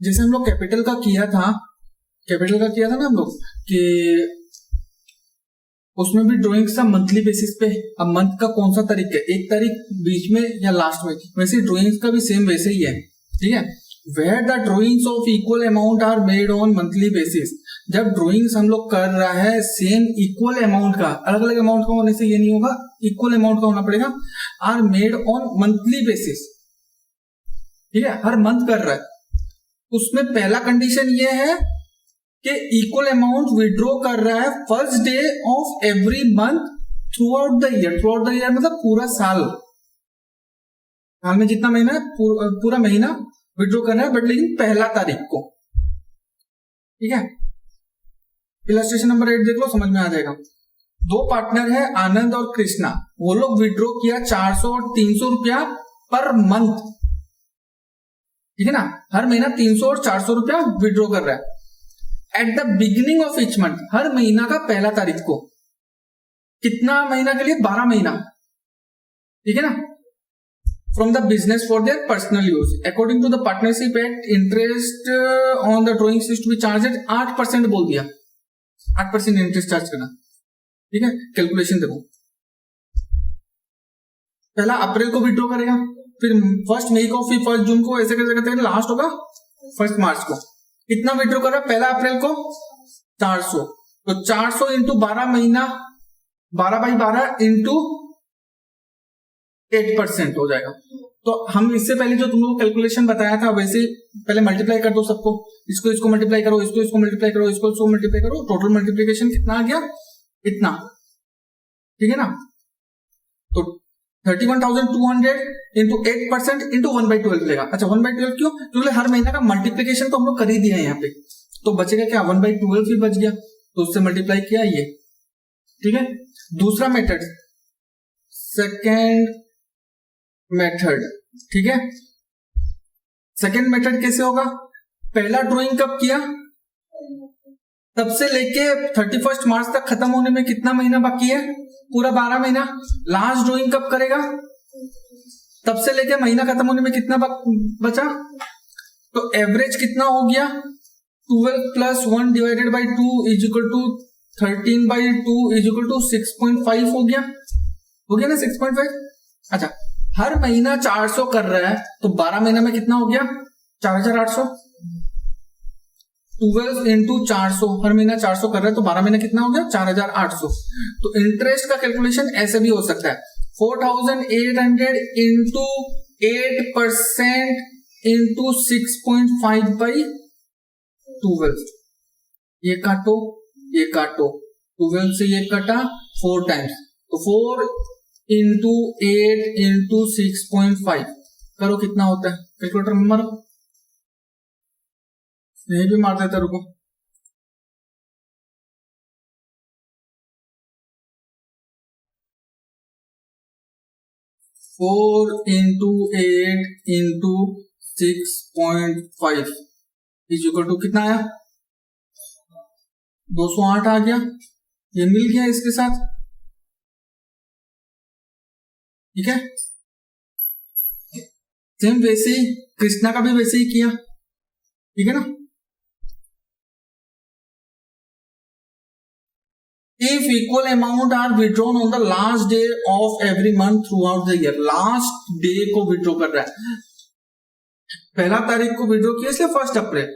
जैसे हम लोग कैपिटल का किया था ना हम लोग कि उसमें भी ड्राइंग्स था मंथली बेसिस पे। अब मंथ का कौन सा तारीख है, 1 तारीख, बीच में या लास्ट में, वैसे ड्राइंग्स का भी सेम वैसे ही है, ठीक है। Where the drawings of equal amount are made on monthly basis, जब ड्राइंग्स हम लोग कर रहा है सेम इक्वल अमाउंट का, अलग अलग अमाउंट का होने से ये नहीं होगा, इक्वल अमाउंट का होना पड़ेगा, are made on monthly basis, ठीक है, हर मंथ कर रहा है, उसमें पहला कंडीशन ये है कि इक्वल अमाउंट विड्रॉ कर रहा है first day of every month through out the year. Through out the year मतलब पूरा साल में जितना महीना है पूरा महीना विड्रॉ करना है, बट लेकिन पहला तारीख को, ठीक है। इलस्ट्रेशन नंबर 8 देख लो, समझ में आ जाएगा। 2 पार्टनर है आनंद और कृष्णा, वो लोग विड्रॉ किया 400 और 300 रुपया पर मंथ, ठीक है ना, हर महीना 300 और 400 रुपया विड्रॉ कर रहा है। At the beginning of each month, हर महीना का पहला तारीख को, कितना महीना के लिए, 12 महीना, ठीक है ना, from the business for their personal use. According to the partnership act interest on the drawings is to be charged 8% बोल दिया, 8% इंटरेस्ट चार्ज करना, ठीक है। कैलकुलेशन देखो, पहला अप्रैल को विड्रॉ करेगा, फिर 1 मई को, फिर 1 जून को, ऐसे करते लास्ट होगा 1 मार्च को। कितना विड्रॉ कर रहा है पहला अप्रैल को, 400, तो 400 इंटू 12 महीना, 12/12 इंटू 8% हो जाएगा। तो हम इससे पहले जो तुम लोग कैलकुलेशन बताया था वैसे पहले मल्टीप्लाई कर दो सबको, इसको मल्टीप्लाई करो, इसको मल्टीप्लाई करो, इसको मल्टीप्लाई करो, टोटल मल्टीप्लीकेशन कितना आ गया, इतना, ठीक है ना। तो 31,200 इंटू 8% इंटू 1/12 लेगा। अच्छा 1/12 क्यों, क्योंकि हर महीने का मल्टीप्लीकेशन तो हम लोग कर ही दिया है यहाँ पे, तो बचेगा क्या, 1/12 ही बच गया, तो उससे मल्टीप्लाई किया ये, ठीक है। दूसरा मेथड, सेकेंड मेथड, ठीक है। सेकेंड मेथड कैसे होगा, पहला ड्राइंग कब किया, तब से लेके 31 मार्च तक खत्म होने में कितना महीना बाकी है, पूरा 12 महीना। लास्ट ड्राइंग कब करेगा, तब से लेके महीना खत्म होने में कितना बचा, तो एवरेज कितना हो गया, 12 + 1 divided by 2 is equal to 13/2 is equal to 6.5 हो गया ना, 6.5। अच्छा हर महीना 400 कर रहा है, तो 12 महीना में कितना हो गया, 4,800। 12 इंटू 400, हर महीना 400 कर रहा है, तो 12 महीना कितना हो गया, 4,800। तो इंटरेस्ट का कैलकुलेशन ऐसे भी हो सकता है, 4,800 इंटू 8% इंटू 6.5/12। ये काटो, 12 से ये कटा 4 टाइम्स, तो 4 इंटू 8 इंटू 6.5 करो, कितना होता है, कैलकुलेटर में मारो, नहीं भी मार देता, रुको, four into 8 into 6.5 is equal to कितना आया, 208 आ गया, ये मिल गया इसके साथ, ठीक है। सेम वैसे ही कृष्णा का भी वैसे ही किया, ठीक है ना। If equal amount are withdrawn on the last day of every month throughout the year, last day को विड्रॉ कर रहा है, पहला तारीख को विड्रॉ किया इसलिए 1 अप्रैल,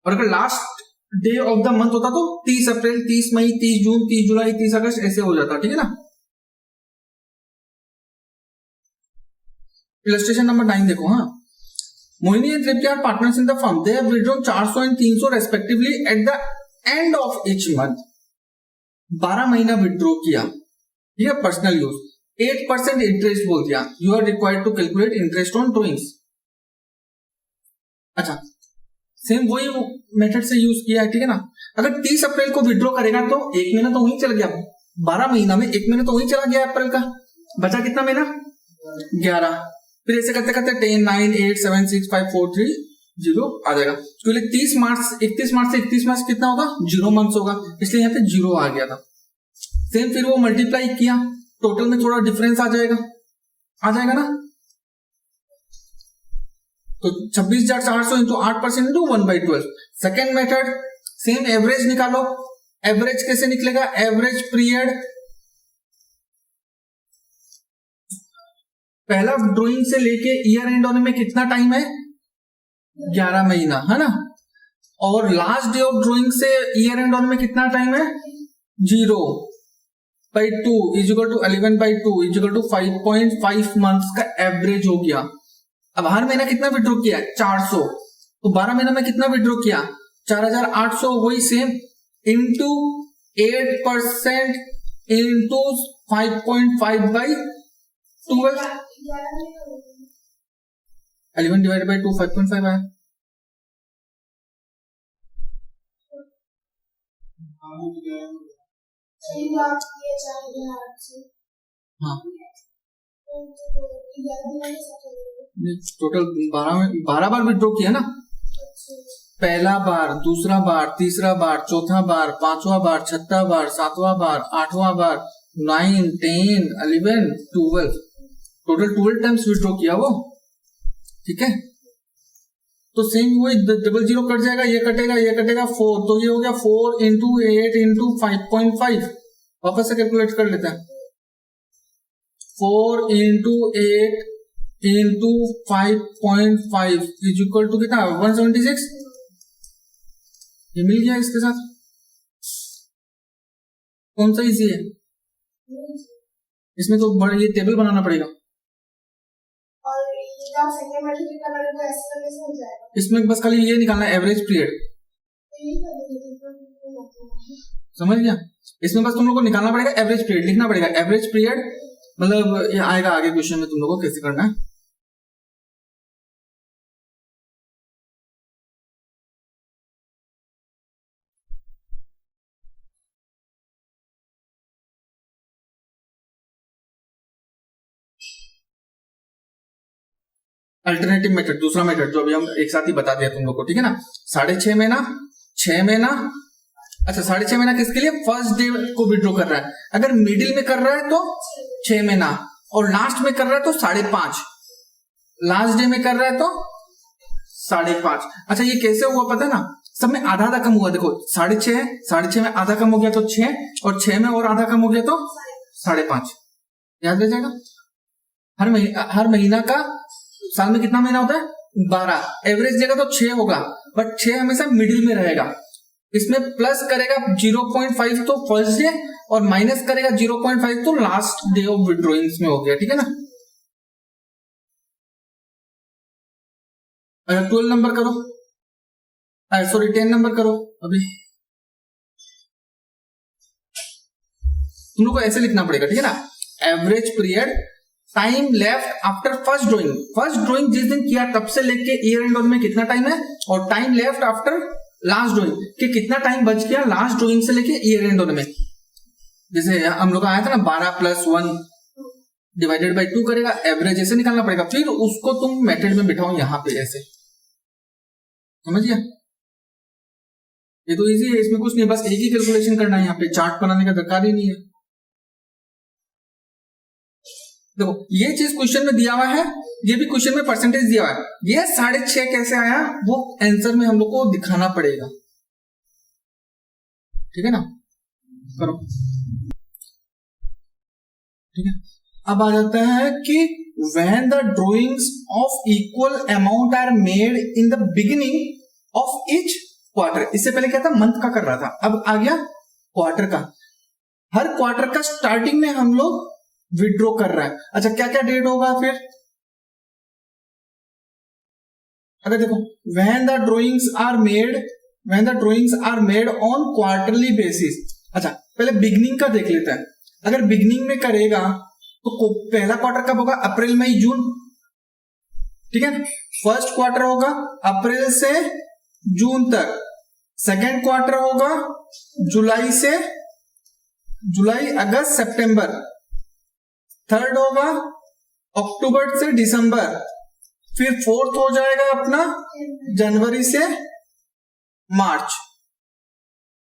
और अगर last day of the month होता तो 30 अप्रैल, 30 मई, 30 जून, 30 जुलाई, 30 अगस्त ऐसे हो जाता, ठीक है ना। इलस्ट्रेशन नंबर 9 देखो, हाँ, Mohini and Tripti are partners in the firm, they have withdrawn 400 and 300 respectively at the end of each month. 12 महीना विड्रॉ किया, ठीक है, पर्सनल यूज, 8% इंटरेस्ट बोल दिया, you are required to calculate interest on drawings. अच्छा same वही मेथड से use किया है, ठीक है ना। अगर 30 अप्रैल को विड्रॉ करेगा तो 1 महीना तो वहीं चला गया, 12 महीना में 1 महीना तो वहीं चला गया अप्रैल का, बचा कितना महीना, 11। फिर ऐसे करते करते 10, 9, 8, 7, 6, 5, 4, 3, 0 आ जाएगा, क्योंकि 31 मार्च से 31 मार्च कितना होगा, 0 मंथ्स होगा, इसलिए यहाँ पे 0 आ गया था। सेम फिर वो मल्टीप्लाई किया, टोटल में थोड़ा डिफरेंस आ जाएगा ना। तो 26,800 into 8% into 1/12। Second method same, average निकालो। एवरेज कैसे निकलेगा? एवरेज पीरियड, पहला ड्राइंग से लेके ईयर एंड होने में कितना टाइम है? 11 महीना, है ना। और लास्ट डे ऑफ ड्राइंग से ईयर एंड होने में कितना टाइम है? 0/2 is equal to 11/2 is equal to 5.5 months का एवरेज हो गया। अब हर महीना कितना विड्रॉ किया? 400। तो 12 महीना में कितना विड्रॉ किया? 4,800। वही same into 8% into 5.5/12, 11 divided by 2 5.5 आया। हाँ, टोटल 12 बार विड्रॉ किया ना। पहला बार, दूसरा बार, तीसरा बार, चौथा बार, पांचवा बार, छठा बार, सातवां बार, आठवां बार, 9, 10, 11, 12, टोटल 12 टाइम्स विड्रॉ किया वो। ठीक है, तो सेम वही 00 कट जाएगा, ये कटेगा, ये कटेगा 4, तो ये हो गया 4 इंटू 8 इंटू 5.5। वापस से कैलकुलेट कर लेते हैं। 4 into 8 into 5.5 is equal to कितना? 176। ये मिल गया इसके साथ। कौन सा इजी है? इसमें तो बड़ा ये टेबल बनाना पड़ेगा। इसमें बस खाली ये निकालना है, एवरेज पीरियड। समझ गया? इसमें बस तुम लोग को निकालना पड़ेगा एवरेज पीरियड, लिखना पड़ेगा एवरेज पीरियड। मतलब ये आएगा आगे क्वेश्चन में तुम लोग को कैसे करना है। अल्टरनेटिव मेथड, दूसरा मेथड जो अभी हम एक साथ ही बता दिया तुम लोग को, ठीक है ना। 6.5 महीना, 6 महीना। अच्छा, 6.5 महीना किसके लिए? फर्स्ट डे को विड्रॉ कर रहा है। अगर मिडिल में कर रहा है तो 6 महीना, और लास्ट में कर रहा है तो 5.5। लास्ट डे में कर रहा है तो 5.5। अच्छा, ये कैसे हुआ पता है ना? सब में आधा आधा कम हुआ। देखो 6.5 में आधा कम हो गया तो 6, और 6 में और आधा कम हो गया तो 5.5। याद रह जाएगा। हर महीना का, साल में कितना महीना होता है? 12। एवरेज देगा तो 6 होगा, बट 6 हमेशा मिडिल में रहेगा। इसमें प्लस करेगा 0.5 तो फर्स्ट डे, और माइनस करेगा 0.5 तो लास्ट डे ऑफ विड्रॉइंग्स में हो गया। ठीक है ना। 12 नंबर करो, सॉरी 10 नंबर करो। अभी तुम लोग को ऐसे लिखना पड़ेगा, ठीक है ना। Average period, time left after first drawing. First drawing जिस दिन किया तब से लेके ईयर एंड में कितना टाइम है, और time left after last drawing कि कितना टाइम बच गया लास्ट ड्राइंग से लेके ईयर एंड में। जैसे हम लोग आया था ना 12 + 1 डिवाइडेड बाई 2 करेगा, एवरेज ऐसे निकालना पड़ेगा। फिर उसको तुम मेथड में बिठाओ यहां पे ऐसे। समझ गया? ये तो इजी है, इसमें कुछ नहीं, बस एक ही कैलकुलेशन करना है। यहाँ पे चार्ट बनाने का दरकार ही नहीं है। देखो ये चीज क्वेश्चन में दिया हुआ है, ये भी क्वेश्चन में परसेंटेज दिया हुआ है। ये 6.5 कैसे आया वो आंसर में हम लोग को दिखाना पड़ेगा। ठीक है ना, करो। ठीक है, अब आ जाता है कि when the drawings of equal amount are made in the beginning of each quarter। इससे पहले क्या था? मंथ का कर रहा था, अब आ गया क्वार्टर का। हर क्वार्टर का स्टार्टिंग में हम लोग विड्रॉ कर रहा है। अच्छा, क्या क्या डेट होगा फिर? अगर देखो when the drawings are made on quarterly basis। अच्छा, पहले बिगनिंग का देख लेते हैं। अगर बिगनिंग में करेगा तो पहला क्वार्टर कब होगा? अप्रैल, मई, जून। ठीक है, फर्स्ट क्वार्टर होगा अप्रैल से जून तक। सेकेंड क्वार्टर होगा जुलाई, अगस्त, सितंबर। थर्ड होगा अक्टूबर से दिसंबर। फिर फोर्थ हो जाएगा अपना जनवरी से मार्च।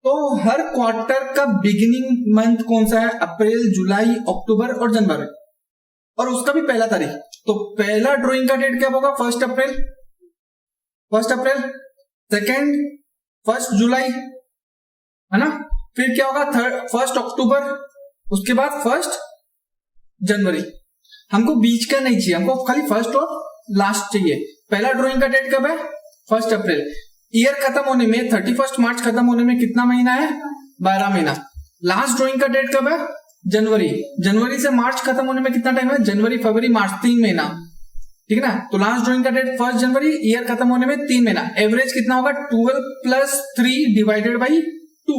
तो हर क्वार्टर का बिगिनिंग मंथ कौन सा है? अप्रैल, जुलाई, अक्टूबर और जनवरी, और उसका भी पहला तारीख। तो पहला ड्राइंग का डेट क्या होगा? 1 अप्रैल। 1 अप्रैल, सेकेंड 1 जुलाई, है ना, फिर क्या होगा 1 अक्टूबर, उसके बाद 1 जनवरी। हमको बीच का नहीं चाहिए, हमको खाली फर्स्ट और लास्ट चाहिए। पहला ड्राइंग का डेट कब है? 1 अप्रैल। ईयर खत्म होने में 31 मार्च खत्म होने में कितना महीना है? 12 महीना। लास्ट ड्राइंग का डेट कब है? जनवरी। जनवरी से मार्च खत्म होने में कितना टाइम है? जनवरी, फरवरी, मार्च, 3 महीना, ठीक है ना। तो लास्ट ड्राइंग का डेट 1 जनवरी, ईयर खत्म होने में 3 महीना। एवरेज कितना होगा? 12 + 3 डिवाइडेड बाई 2,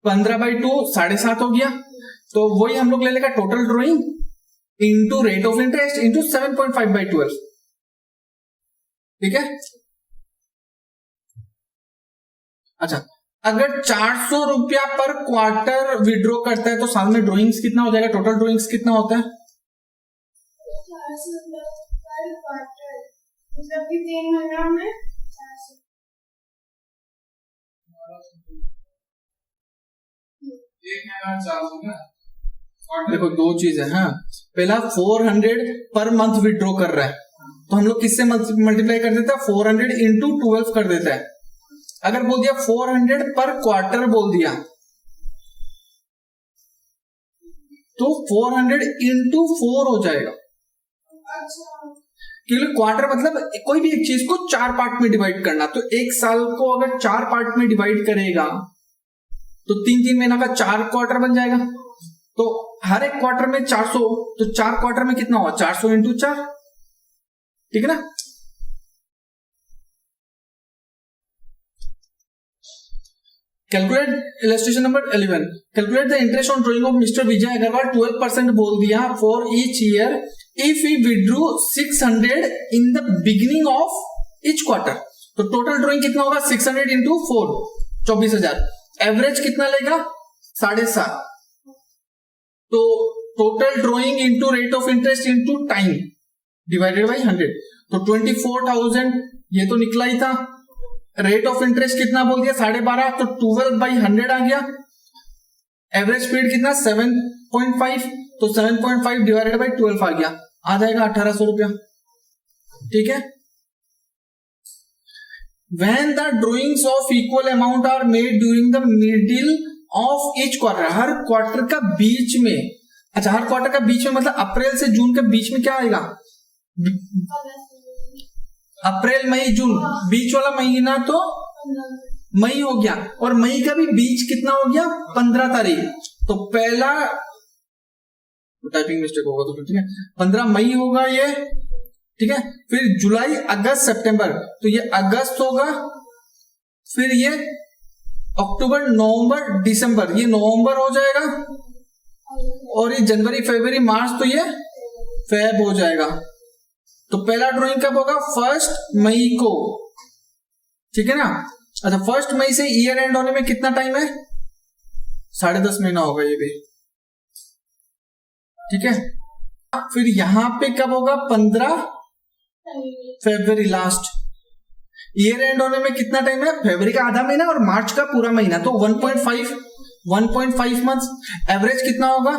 15/2, 7.5 हो गया। तो वही हम लोग ले लेगा total drawing into rate of interest into 7.5/12, ठीक है। अच्छा, अगर 400 रुपया पर क्वार्टर विड्रॉ करता है तो साल में ड्राइंग्स कितना हो जाएगा? टोटल ड्राइंग्स कितना होता है? 400 पर क्वार्टर, मतलब कि 3 महीनों में 400। देखो दो चीज है। हाँ, पहला 400 पर मंथ विड्रॉ कर रहा है तो हम लोग किससे मल्टीप्लाई कर देते हैं? 400 इंटू 12 कर देता है। अगर बोल दिया 400 पर क्वार्टर बोल दिया तो 400 इंटू 4 हो जाएगा। क्योंकि क्वार्टर मतलब कोई भी एक चीज को 4 पार्ट में डिवाइड करना। तो एक साल को अगर 4 पार्ट में डिवाइड करेगा तो 3-3 महीना का 4 क्वार्टर बन जाएगा। तो हर एक क्वार्टर में 400, तो 4 क्वार्टर में कितना हुआ? 400 इंटू 4, ठीक है ना। Calculate illustration number 11। Calculate the interest on drawing of mister Vijay Agarwal 12% बोल दिया for each year if he withdrew 600 in the beginning of each quarter. तो टोटल ड्रॉइंग कितना होगा? 600 इंटू 4, 24,000। एवरेज कितना लेगा? 7.5। तो total drawing into rate of interest into time divided by 100, तो 24,000 ये तो निकला ही था। रेट ऑफ इंटरेस्ट कितना बोल दिया? 12.5, तो 12/100 आ गया। एवरेज स्पीड कितना? 7.5, तो 7.5 डिवाइडेड बाई 12 आ गया, आ जाएगा 1800 रुपया, ठीक है। When the drawings of equal amount are made during the middle of each quarter, her quarter का बीच में, अच्छा हर क्वार्टर का बीच में मतलब अप्रैल से जून के बीच में क्या आएगा? अप्रैल, मई, जून, बीच वाला महीना तो मई हो गया। और मई का भी बीच कितना हो गया? 15 तारीख। तो पहला टाइपिंग मिस्टेक होगा तो ठीक है, 15 मई होगा ये, ठीक है। फिर जुलाई, अगस्त, सितंबर, तो ये अगस्त होगा। फिर ये अक्टूबर, नवंबर, दिसंबर, ये नवंबर हो जाएगा। और ये जनवरी, फरवरी, मार्च, तो ये फेब हो जाएगा। तो पहला ड्राइंग कब होगा? 1 मई को, ठीक है ना। अच्छा, 1 मई से ईयर एंड होने में कितना टाइम है? 10.5 महीना होगा ये भी, ठीक है। फिर यहां पे कब होगा? 15 फरवरी लास्ट। ईयर एंड होने में कितना टाइम है? फरवरी का आधा महीना और मार्च का पूरा महीना, तो 1.5 मंथ्स। एवरेज कितना होगा?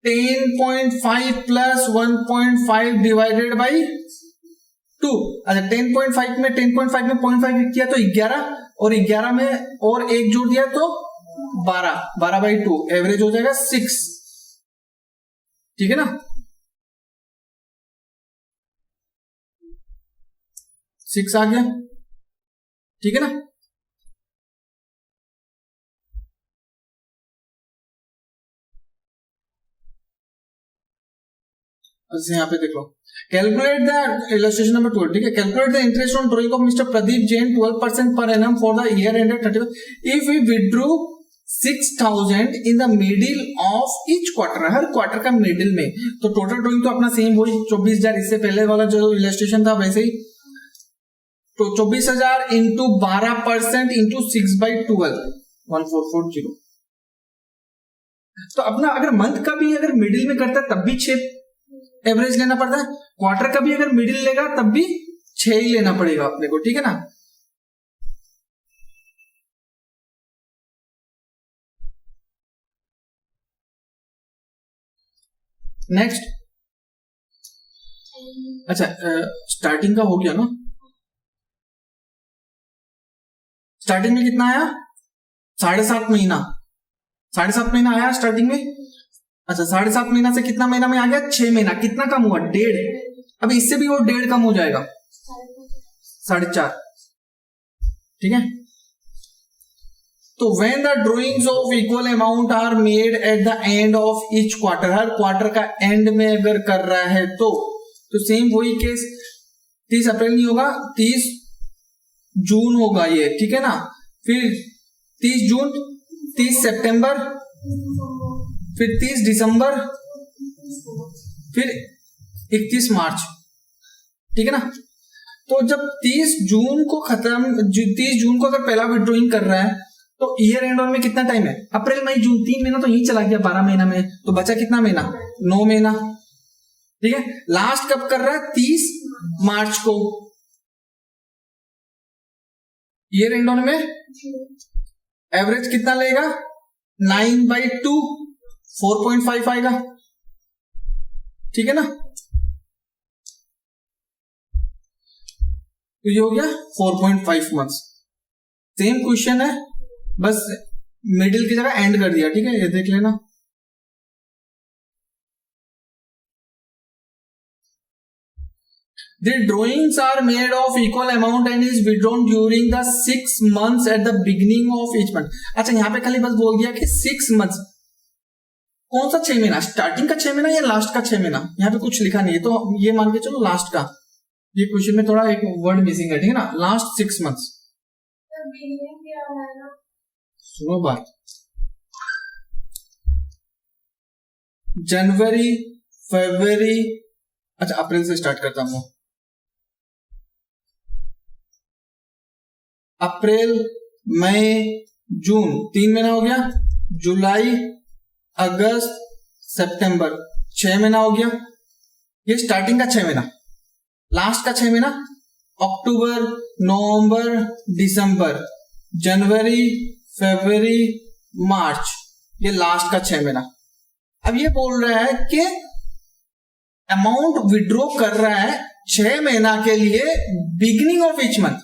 10.5 प्लस 1.5 डिवाइडेड बाई 2। अच्छा, 10.5 में 0.5 किया तो 11, और 11 में और 1 जोड़ दिया तो 12/2, एवरेज हो जाएगा 6, ठीक है ना। 6 आ गया, ठीक है ना। अच्छा, यहाँ पे देख लो, कैलकुलेट द इलस्ट्रेशन नंबर 12, ठीक है। Calculate the interest on drawing of mister Pradeep Jain 12% per annum for the year ended 31 if we withdrew 6,000 in the middle of each quarter, हर क्वार्टर का मिडिल में। तो टोटल ड्रॉइंग तो अपना सेम वही 24,000, इससे पहले वाला जो इलस्ट्रेशन था वैसे ही। तो 24,000 इंटू 12% इंटू 6/12, 1440। तो अपना अगर मंथ का भी अगर मिडिल में करता है तब भी 6 एवरेज लेना पड़ता है, क्वार्टर का भी अगर मिडिल लेगा तब भी 6 ही लेना पड़ेगा अपने को, ठीक है ना। नेक्स्ट, अच्छा स्टार्टिंग का हो गया ना, स्टार्टिंग में कितना आया 7.5 महीना, 7.5 महीना आया स्टार्टिंग में। अच्छा 7.5 महीना से कितना महीना में आ गया 6 महीना, कितना कम हुआ 1.5, अब इससे भी वो 1.5 कम हो जाएगा 4.5, ठीक है। तो when the drawings of equal amount are made at the end of each quarter, हर क्वार्टर का एंड में अगर कर रहा है तो सेम वही केस 30 अप्रैल नहीं होगा, 30 जून होगा ये, ठीक है ना। फिर 30 जून, 30 सितंबर, फिर 30 दिसंबर, फिर 31 मार्च, ठीक है ना। तो जब 30 जून को खत्म, 30 जून को अगर पहला विड्रॉइंग कर रहा है तो ईयर एंड में कितना टाइम है, अप्रैल मई जून, 3 महीना तो यही चला गया 12 महीना में, तो बचा कितना महीना 9 महीना, ठीक है। लास्ट कब कर रहा है 30 मार्च को, ईयर एंड में एवरेज कितना लेगा 9/2, 4.5 आएगा, ठीक है ना। तो ये हो गया 4.5 मंथ्स। सेम क्वेश्चन है, बस मिडिल की जगह एंड कर दिया, ठीक है, ये देख लेना। The drawings are made of equal amount and is withdrawn during the 6 months at the beginning of each month। अच्छा यहाँ पे खाली बस बोल दिया कि 6 months, कौन सा 6 महीना, स्टार्टिंग का 6 महीना या लास्ट का 6 महीना, यहाँ पे कुछ लिखा नहीं है, तो ये मान के चलो लास्ट का। ये क्वेश्चन में थोड़ा एक वर्ड मिसिंग है, ठीक है ना, लास्ट 6 months। सुनो बात, जनवरी, फरवरी, अच्छा अप्रैल से स्टार्ट करता हूं, अप्रैल, मई, जून, 3 महीना हो गया, जुलाई, अगस्त, सितंबर, 6 महीना हो गया। ये स्टार्टिंग का 6 महीना। लास्ट का 6 महीना अक्टूबर, नवंबर, दिसंबर, जनवरी, फरवरी, मार्च, ये लास्ट का 6 महीना। अब ये बोल रहा है कि अमाउंट विड्रॉ कर रहा है 6 महीना के लिए बिगिनिंग ऑफ ईच मंथ।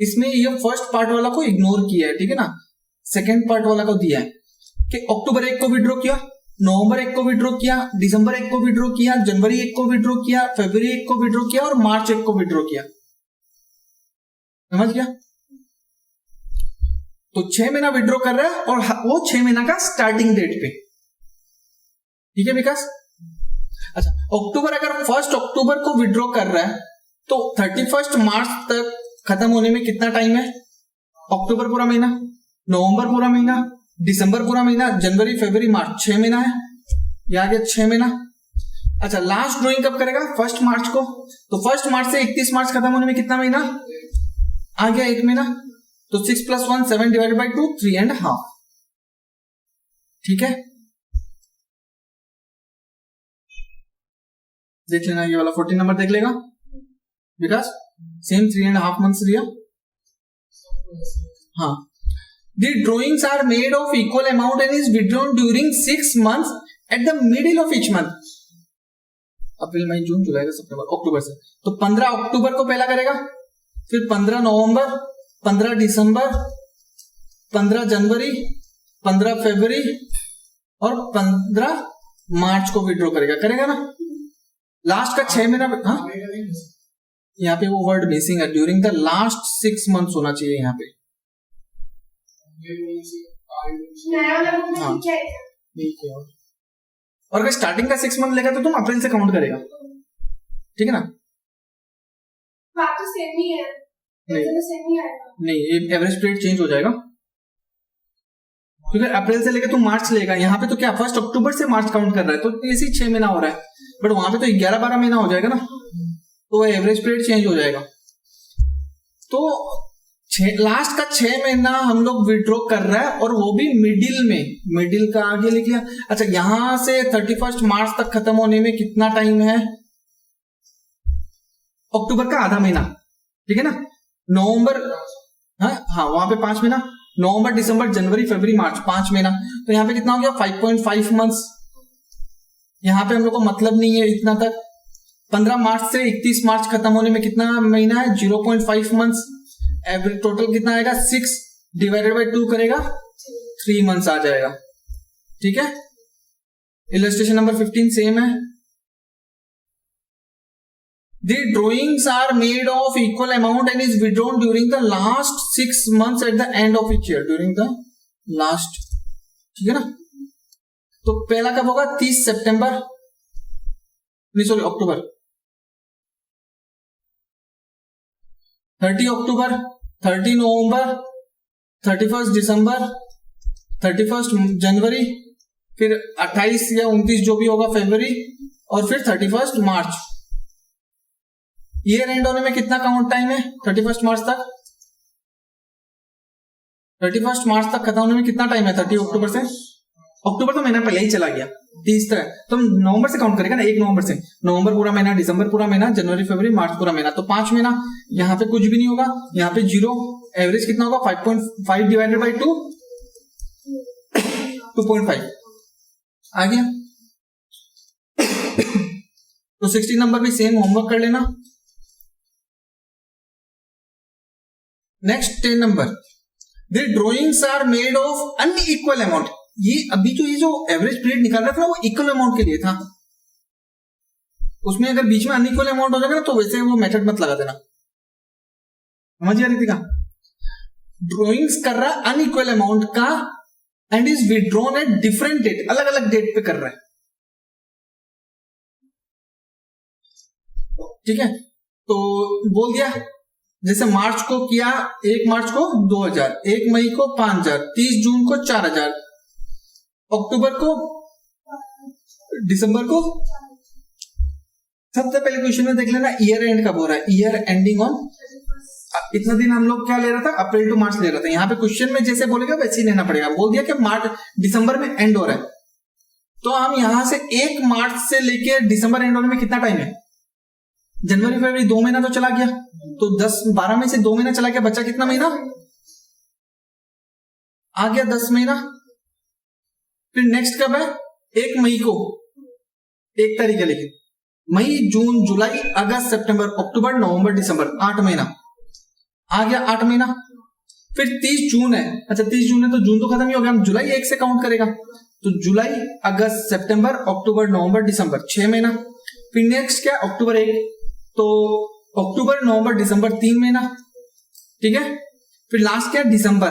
इसमें ये फर्स्ट पार्ट वाला को इग्नोर किया है, ठीक है ना, सेकेंड पार्ट वाला को दिया है कि अक्टूबर 1 को विड्रॉ किया, नवंबर 1 को विड्रॉ किया, दिसंबर 1 को विड्रॉ किया, जनवरी 1 को विड्रॉ किया, फरवरी 1 को विड्रॉ किया और मार्च 1 को विड्रॉ किया। समझ गया। तो 6 महीना विड्रॉ कर रहा है और वो 6 महीना का स्टार्टिंग डेट पे, ठीक है विकास। अच्छा अक्टूबर, अगर 1 अक्टूबर को विड्रॉ कर रहा है तो 31 मार्च तक खत्म होने में कितना टाइम है, अक्टूबर पूरा महीना, नवंबर पूरा महीना, दिसंबर पूरा महीना, जनवरी, फरवरी, मार्च, 6 महीना है, ये आ गया 6 महीना। अच्छा लास्ट ड्रॉइंग कब करेगा 1 मार्च को, तो 1 मार्च से 31 मार्च खत्म होने में कितना महीना आ गया, 1 महीना, तो 6 + 1 7 / 2 3.5, ठीक है। देख लेना ये वाला 14 नंबर देख लेगा विकास, सेम 3.5 मंथ्स दिया। हाँ, the drawings are made of equal amount and is withdrawn during 6 months at the middle of each month। अप्रैल, मई, जून, जुलाई, सितंबर, अक्टूबर से, तो 15 अक्टूबर को पहला करेगा, फिर 15 नवंबर, 15 दिसंबर, 15 जनवरी, 15 फरवरी और 15 मार्च को विड्रॉ करेगा ना। लास्ट का 6 महीना, हाँ यहाँ पे वो वर्ड मिसिंग है, ड्यूरिंग द लास्ट 6 मंथ्स होना चाहिए यहाँ पे। हाँ ठीक है। और अगर स्टार्टिंग का 6 मंथ लेगा तो तुम अप्रैल से काउंट करेगा, ठीक है ना। बात तो सेम ही है, नहीं एवरेज पीरियड चेंज हो जाएगा, क्योंकि अप्रैल से लेकर तुम मार्च लेगा, यहाँ पे तो क्या 1 अक्टूबर से मार्च काउंट कर रहा है, तो इसी 6 महीना हो रहा है, बट वहां पे तो 11-12 महीना हो जाएगा ना, तो एवरेज पीरियड चेंज हो जाएगा। तो लास्ट का 6 महीना हम लोग विड्रॉ कर रहा है और वो भी मिडिल का आगे लिख लिया। अच्छा यहां से 31 मार्च तक खत्म होने में कितना टाइम है, अक्टूबर का आधा महीना, ठीक है ना। नवंबर, हाँ वहां पे 5 महीना, नवंबर, दिसंबर, जनवरी, फरवरी, मार्च, 5 महीना, तो यहाँ पे कितना हो गया 5.5 मंथ्स। यहाँ पे हम लोग को मतलब नहीं है इतना तक, 15 मार्च से 31 मार्च खत्म होने में कितना महीना है? 0.5 मंथ्स। एवरेज टोटल कितना आएगा? 6 डिवाइडेड बाई 2 करेगा 3 मंथ्स आ जाएगा। ठीक है, इलस्ट्रेशन नंबर 15 सेम है। The drawings are made of equal amount and is withdrawn during the last 6 months at the end of each year. During the last, ठीक है ना? तो पहला कब होगा? 30 सितंबर, नहीं सॉरी अक्टूबर, 30 अक्टूबर, 30 नवंबर, 31 दिसंबर, 31 जनवरी, फिर 28 या 29 जो भी होगा फरवरी, और फिर 31 मार्च। ईयर एंड होने में कितना काउंट टाइम है? 31 मार्च तक। 31 मार्च तक खत्म होने में कितना टाइम है? 30 अक्टूबर से। अक्टूबर तो महीना पहले ही चला गया, 30 तक। तो नवंबर से काउंट करेगा ना, 1 नवंबर से। नवंबर पूरा महीना, दिसंबर पूरा महीना, जनवरी फरवरी मार्च पूरा महीना, तो 5 महीना। यहाँ पे कुछ भी नहीं होगा, यहाँ पे 0। एवरेज कितना होगा? 5.5 डिवाइडेड बाई 2, 2.5 आ गया। तो 16 नंबर भी सेम होमवर्क कर लेना। नेक्स्ट 10 नंबर, the drawings are made of unequal amount. ये अभी जो एवरेज पीरियड निकाल रहा था ना, वो इक्वल अमाउंट के लिए था। उसमें अगर बीच में अनइक्वल अमाउंट हो जाएगा ना, तो वैसे वो मेथड मत लगा देना। समझ आ रही थी का? ड्रॉइंग्स कर रहा है अनइक्वल अमाउंट का and is withdrawn at different date, अलग अलग डेट पे कर रहा है। ठीक है, तो बोल दिया जैसे मार्च को किया, 1 मार्च को 2000, 1 मई को 5000, 30 जून को 4000, अक्टूबर को, दिसंबर को। सबसे पहले क्वेश्चन में देख लेना ईयर एंड कब हो रहा है। ईयर एंडिंग ऑन, इतना दिन हम लोग क्या ले रहा था? अप्रैल टू मार्च ले रहा था। यहाँ पे क्वेश्चन में जैसे बोलेगा वैसे ही लेना पड़ेगा। बोल दिया कि मार्च दिसंबर में एंड हो रहा है, तो हम यहां से 1 मार्च से लेके दिसंबर एंड होने में कितना टाइम है? जनवरी फरवरी 2 महीना तो चला गया, तो 10-12 में से 2 महीना चला गया, बचा कितना महीना आ गया? 10 महीना। फिर नेक्स्ट कब है? 1 मई को, 1 तारीख है, लेकिन मई, जून, जुलाई, अगस्त, सितंबर, अक्टूबर, नवंबर, दिसंबर, 8 महीना आ गया, 8 महीना। फिर 30 जून है, अच्छा 30 जून है तो जून तो खत्म ही हो गया, हम जुलाई 1 से काउंट करेगा, तो जुलाई, अगस्त, सितंबर, अक्टूबर, नवंबर, दिसंबर, 6 महीना। फिर नेक्स्ट क्या? अक्टूबर 1, तो अक्टूबर, नवंबर, दिसंबर, 3 महीना। ठीक है, फिर लास्ट क्या? दिसंबर,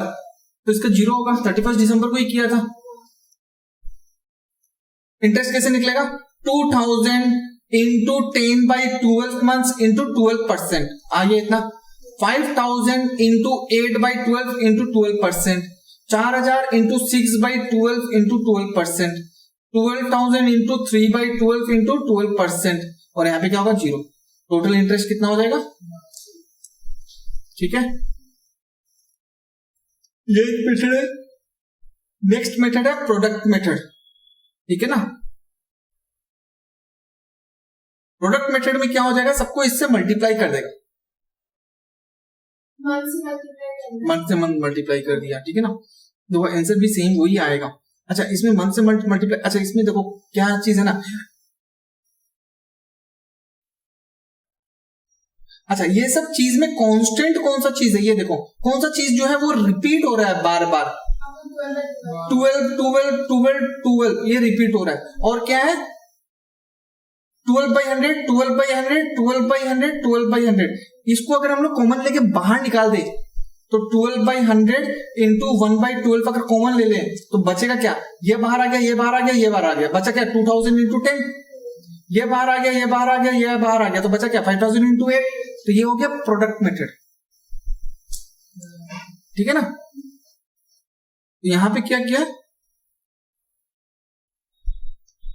तो इसका 0 होगा, 31 दिसंबर को ही किया था। इंटरेस्ट कैसे निकलेगा? 2000 इंटू 10 बाई 12 मंथ्स इंटू 12%, आगे इतना। 5000 into 8 by 12 into 12%, 4000 into 6 by 12 into 12%, 12,000 into 3 by 12 into 12%, और यहां पे क्या होगा? 0। टोटल इंटरेस्ट कितना हो जाएगा? ठीक है, ये एक मेथड है। नेक्स्ट मेथड है प्रोडक्ट मेथड। ठीक है ना, प्रोडक्ट मेथड में क्या हो जाएगा? सबको इससे मल्टीप्लाई कर देगा, मंथ से मंथ मल्टीप्लाई कर दिया। ठीक है ना, देखो आंसर भी सेम वही आएगा। अच्छा, इसमें मंथ से मल्टीप्लाई, अच्छा इसमें देखो क्या चीज है ना, अच्छा ये सब चीज में कांस्टेंट कौन सा चीज है? ये देखो कौन सा चीज जो है वो रिपीट हो रहा है बार बार। 12 12 12 12 ये रिपीट हो रहा है। और क्या है? 12/100 12/100 12/100 12/100। इसको अगर हम लोग कॉमन लेके बाहर निकाल दे तो 12/100 इंटू 1/12 अगर कॉमन ले लें तो बचेगा क्या? ये बाहर आ गया, ये बाहर आ गया, ये बाहर आ गया, बचा क्या? 2000 इंटू 10, ये बाहर आ गया, ये बाहर आ गया, ये बाहर आ गया, तो बचा क्या? 5000 इंटू 8। तो ये हो गया प्रोडक्ट मेथड। ठीक है ना, तो यहां पे क्या किया?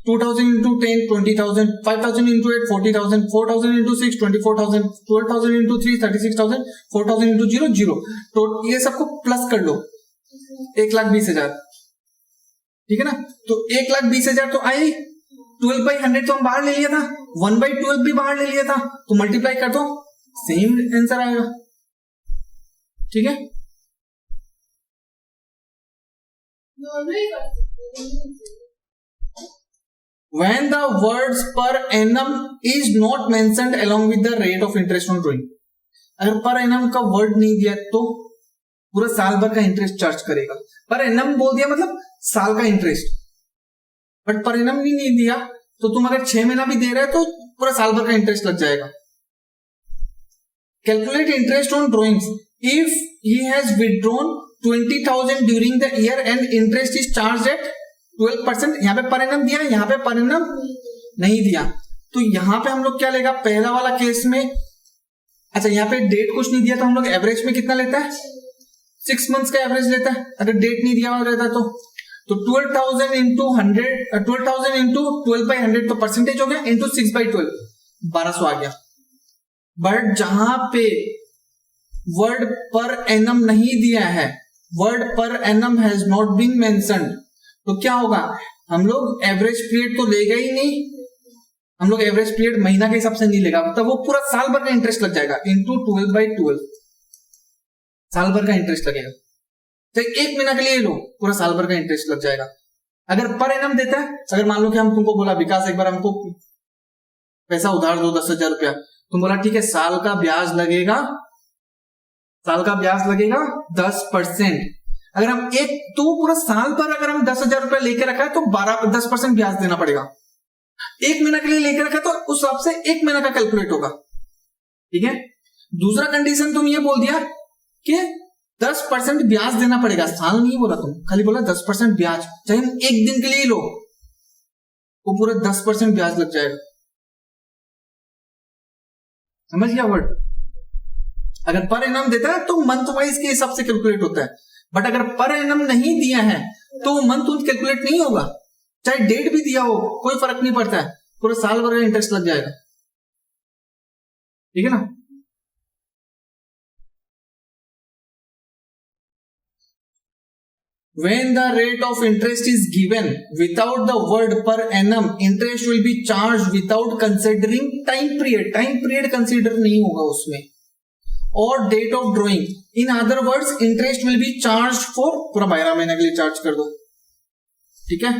2000 into 10 20,000, 5000 into 8 40,000, 4000 into 6 24,000, 12,000 into 3 36,000, 4000 into 0 0। तो ये सबको प्लस कर लो, 1,20,000। ठीक है ना, तो 1,20,000 तो आई। 12/100 तो हम बाहर ले लिया था, 1/12 भी बाहर ले लिया था, तो मल्टीप्लाई कर दो, सेम आंसर आएगा। ठीक है, when the words per annum is not mentioned along with the rate of interest on drawing. अगर पर एनम का वर्ड नहीं दिया तो पूरा साल भर का इंटरेस्ट चार्ज करेगा. पर एनम बोल दिया मतलब साल का इंटरेस्ट, बट पर एनम भी नहीं दिया तो तुम अगर 6 महीना भी दे रहे हो तो पूरा साल भर का इंटरेस्ट लग जाएगा. Calculate interest on drawings if he has withdrawn 20,000 during the year and interest is charge at 12%. यहाँ पे पर एनम दिया, यहाँ पे पर एनम नहीं दिया, तो यहाँ पे हम लोग क्या लेगा पहला वाला केस में. अच्छा यहाँ पे डेट कुछ नहीं दिया तो हम लोग एवरेज में कितना लेता है 6 मंथ्स का एवरेज लेता है. अगर डेट नहीं दिया हुआ रहता तो 12,000 इंटू 100, 12,000 इंटू 12/100 तो परसेंटेज हो गया, इंटू 6/12 1200 आ गया. बट जहां पे वर्ड पर एनम नहीं दिया है, word per annum has not been mentioned, तो क्या होगा हम लोग एवरेज पीरियड तो लेगा ही नहीं, हम लोग एवरेज पीरियड महीना के हिसाब से नहीं लेगा, तब वो पूरा साल भर का इंटरेस्ट लग जाएगा इंटू 12/12 साल भर का इंटरेस्ट लगेगा. तो 1 महीना के लिए लो पूरा साल भर का इंटरेस्ट लग जाएगा. अगर पर एनम देता है, अगर मान लो कि हम तुमको बोला विकास एक बार हमको पैसा उधार दो 10,000 रुपया, तुम बोला ठीक है साल का ब्याज लगेगा 10%. अगर हम तो पूरा साल पर अगर हम 10,000 रुपया लेके रखा है तो 10% ब्याज देना पड़ेगा. 1 महीना के लिए लेकर रखा तो उस हिसाब से 1 महीना का कैलकुलेट होगा. ठीक है. दूसरा कंडीशन तुम ये बोल दिया कि 10% ब्याज देना पड़ेगा, साल नहीं बोला तुम, खाली बोला 10% ब्याज, चाहे हम 1 दिन के लिए लो वो पूरा 10% ब्याज लग जाएगा. समझ गया वर्ड. अगर पर एनम देता है तो मंथ वाइज के हिसाब से कैलकुलेट होता है, बट अगर पर एनम नहीं दिया है तो मंथ कैलकुलेट नहीं होगा, चाहे डेट भी दिया हो कोई फर्क नहीं पड़ता है, पूरा साल भर का इंटरेस्ट लग जाएगा. ठीक है ना. When the rate of interest is given without the word per annum, interest will be charged without considering time period. Time period consider नहीं होगा उसमें, और date of drawing. In other words, interest will be charged for पूरा 12 महीने के लिए charge कर दो. ठीक है.